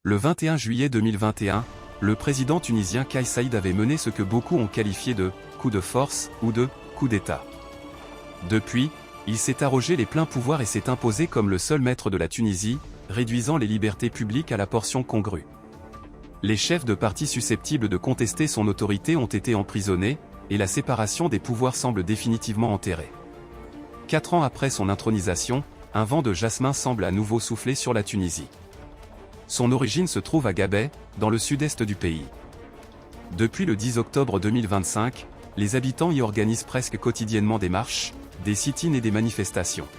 Le 21 juillet 2021, le président tunisien Kais Saïed avait mené ce que beaucoup ont qualifié de « coup de force » ou de « coup d'État ». Depuis, il s'est arrogé les pleins pouvoirs et s'est imposé comme le seul maître de la Tunisie, réduisant les libertés publiques à la portion congrue. Les chefs de partis susceptibles de contester son autorité ont été emprisonnés, et la séparation des pouvoirs semble définitivement enterrée. 4 ans après son intronisation, un vent de jasmin semble à nouveau souffler sur la Tunisie. Son origine se trouve à Gabès, dans le sud-est du pays. Depuis le 10 octobre 2025, les habitants y organisent presque quotidiennement des marches, des sit-ins et des manifestations.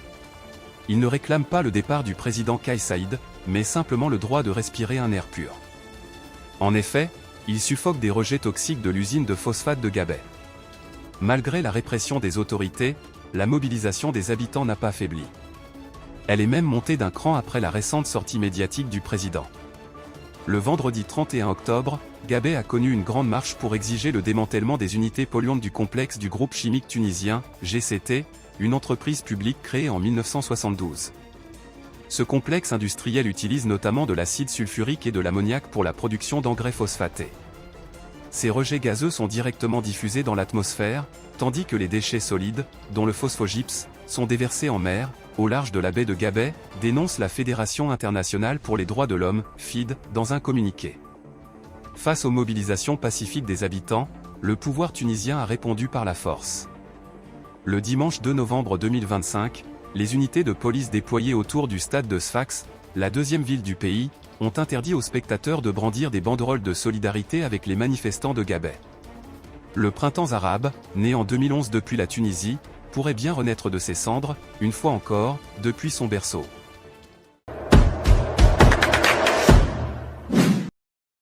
Ils ne réclament pas le départ du président Kais Saïed, mais simplement le droit de respirer un air pur. En effet, ils suffoquent des rejets toxiques de l'usine de phosphate de Gabès. Malgré la répression des autorités, la mobilisation des habitants n'a pas faibli. Elle est même montée d'un cran après la récente sortie médiatique du président. Le vendredi 31 octobre, Gabès a connu une grande marche pour exiger le démantèlement des unités polluantes du complexe du groupe chimique tunisien, GCT, une entreprise publique créée en 1972. Ce complexe industriel utilise notamment de l'acide sulfurique et de l'ammoniac pour la production d'engrais phosphatés. Ces rejets gazeux sont directement diffusés dans l'atmosphère, tandis que les déchets solides, dont le phosphogypse, sont déversés en mer, au large de la baie de Gabès, dénonce la Fédération internationale pour les droits de l'homme, FID, dans un communiqué. Face aux mobilisations pacifiques des habitants, le pouvoir tunisien a répondu par la force. Le dimanche 2 novembre 2025, les unités de police déployées autour du stade de Sfax, la deuxième ville du pays, ont interdit aux spectateurs de brandir des banderoles de solidarité avec les manifestants de Gabès. Le printemps arabe, né en 2011 depuis la Tunisie, pourrait bien renaître de ses cendres, une fois encore, depuis son berceau.